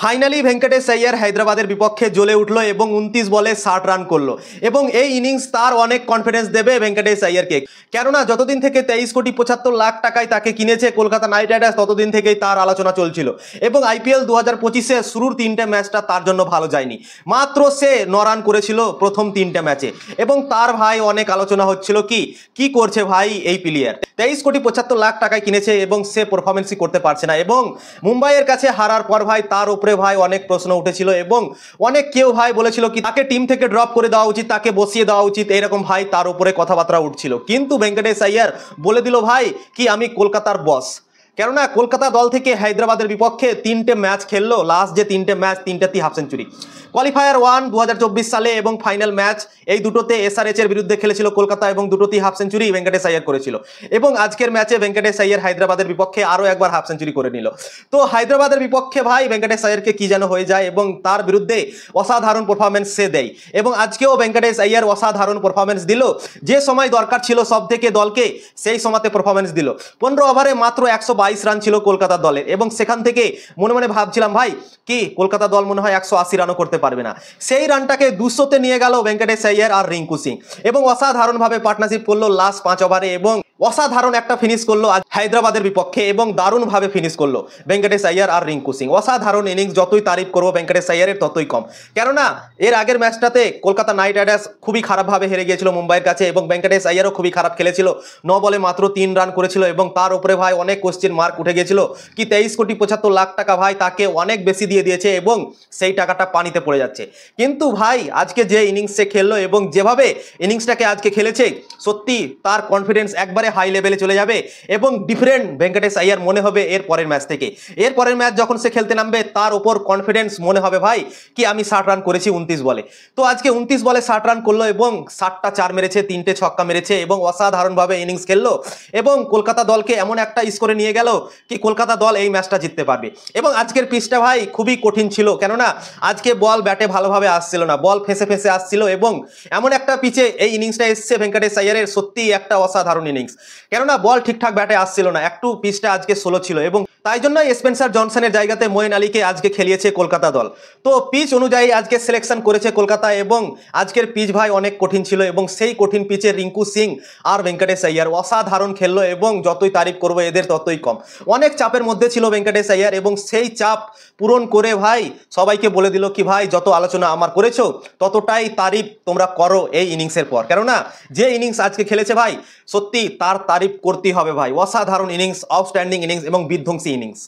Finally Venkatesh Iyer হায়দ্রাবাদের বিপক্ষে জ্বলে উঠলো এবং 29 বলে 60 রান করলো এবং এই ইনিংস তার অনেক কনফিডেন্স দেবে ভেঙ্কটেশ আইয়ারকে। কেননা যতদিন থেকে 23,75,00,000 টাকায় তাকে কিনেছে কলকাতা নাইট রাইডার্স ততদিন থেকেই তার আলোচনা চলছিল এবং আইপিএল 2025-এ শুরুর 3টে ম্যাচটা তার জন্য ভালো যায়নি। মাত্র সে 9 রান করেছিল প্রথম 3টে ম্যাচে এবং তার ভাই অনেক আলোচনা হচ্ছিল কি করছে ভাই এই প্লেয়ার। 23,75,00,000 টাকায় কিনেছে এবং সে পারফরমেন্সই করতে পারছে না এবং মুম্বাইয়ের কাছে হারার পর ভাই তার উপরে ভাই অনেক প্রশ্ন উঠেছিল এবং অনেক কেউ ভাই বলেছিল কি তাকে টিম থেকে ড্রপ করে দেওয়া উচিত, তাকে বসিয়ে দেওয়া উচিত, এরকম ভাই তার উপরে কথাবার্তা উঠছিল। কিন্তু ভেঙ্কটেশ আইয়ার বলে দিল ভাই কি আমি কলকাতার বস। কেননা কলকাতা দল থেকে হায়দ্রাবাদের বিপক্ষে 3টে ম্যাচ খেললো, লাস্ট যে 3টে ম্যাচ 3টাতেই হাফ সেঞ্চুরি। কোয়ালিফায়ার 1 2024 সালে এবং ফাইনাল ম্যাচ এই দুটোতে এসআরএচ এর বিরুদ্ধে খেলেছিল কলকাতা এবং দুটোতেই হাফ সেঞ্চুরি ভেঙ্কটেশ আইয়ার করেছিল এবং আজকের ম্যাচে ভেঙ্কটেশ আইয়ার হায়দ্রাবাদের বিপক্ষে আরও একবার হাফ সেঞ্চুরি করে নিল। তো হায়দ্রাবাদের বিপক্ষে ভাই ভেঙ্কটেশ আইয়ারকে কি যেন হয়ে যায় এবং তার বিরুদ্ধে অসাধারণ পারফরমেন্স সে দেয় এবং আজকেও ভেঙ্কটেশ আইয়ার অসাধারণ পারফরমেন্স দিল। যে সময় দরকার ছিল সব থেকে দলকে সেই সময়তে পারফরমেন্স দিল। 15 ওভারে মাত্র 122 রান ছিল কলকাতা দলের এবং সেখান থেকে মনে মনে ভাবছিলাম ভাই কি কলকাতা দল মনে হয় 180 রানও করতে পারবে না। সেই রানটাকে 200-তে নিয়ে গেল ভেঙ্কটেশ আইয়ার আর রিঙ্কু সিং এবং অসাধারণভাবে পার্টনারশিপ করলো লাস্ট 5 ওভারে এবং অসাধারণ একটা ফিনিশ করলো হায়দ্রাবাদের বিপক্ষে এবং দারুণভাবে ফিনিশ করলো ভেঙ্কটেশ আইয়ার আর রিঙ্কু সিং। অসাধারণ ইনিংস, যতই তারিফ করবো ভেঙ্কটেশ আইয়ারের ততই কম। কেননা এর আগের ম্যাচটাতে কলকাতা নাইট রাইডার্স খুবই খারাপভাবে হেরে গিয়েছিল মুম্বাইয়ের কাছে এবং ভেঙ্কটেশ আইয়ারও খুবই খারাপ খেলেছিল। 9 বলে মাত্র 3 রান করেছিল এবং তার উপরে ভাই অনেক কোশ্চেন মার্ক উঠে গিয়েছিল কি 23,75,00,000 টাকা ভাই তাকে অনেক বেশি দিয়ে দিয়েছে এবং সেই টাকাটা পানিতে পড়ে যাচ্ছে। কিন্তু ভাই আজকে যে ইনিংসে খেললো এবং যেভাবে ইনিংসটাকে আজকে খেলেছে সত্যি তার কনফিডেন্স একবারে হাই লেভেলে চলে যাবে এবং ডিফারেন্ট ভেঙ্কটেশ আইয়ার মনে হবে এর পরের ম্যাচ থেকে। এর পরের ম্যাচ যখন সে খেলতে নামবে তার উপর কনফিডেন্স মনে হবে ভাই কি আমি 60 রান করেছি 29 বলে। তো আজকে 29 বলে 60 রান করলো এবং 60টা 4 মেরেছে, 3টে ছক্কা মেরেছে এবং অসাধারণভাবে ইনিংস খেললো এবং কলকাতা দলকে এমন একটা স্কোরে নিয়ে গেল কি কলকাতা দল এই ম্যাচটা জিততে পারবে। এবং আজকের পিচটা ভাই খুবই কঠিন ছিল কেননা আজকে বল ব্যাটে ভালোভাবে আসছিল না, বল ফেসে ফেসে আসছিল এবং এমন একটা পিচে এই ইনিংসটা এসছে ভেঙ্কটেশ আইয়ারের সত্যি একটা অসাধারণ ইনিংস। কেননা বল ঠিকঠাক ব্যাটে আসছিল না, একটু পিচটা আজকে স্লো ছিল এবং তাই জন্য স্পেন্সার জনসনের জায়গাতে মঈন আলীকে আজকে খেলিয়েছে কলকাতা দল। তো পিচ অনুযায়ী আজকে সিলেকশন করেছে কলকাতা এবং আজকের পিচ ভাই অনেক কঠিন ছিল এবং সেই কঠিন পিচে রিঙ্কু সিং আর ভেঙ্কটেশ আইয়ার অসাধারণ খেললো এবং যতই তারিফ করবো এদের ততই কম। অনেক চাপের মধ্যে ছিল ভেঙ্কটেশ আইয়ার এবং সেই চাপ পূরণ করে ভাই সবাইকে বলে দিল কি ভাই যত আলোচনা আমার করেছো ততটাই তারিফ তোমরা করো এই ইনিংসের পর। কেননা যে ইনিংস আজকে খেলেছে ভাই সত্যি তার তারিফ করতেই হবে ভাই। অসাধারণ ইনিংস, আউটস্ট্যান্ডিং ইনিংস এবং বিধ্বংসী ইনিংস।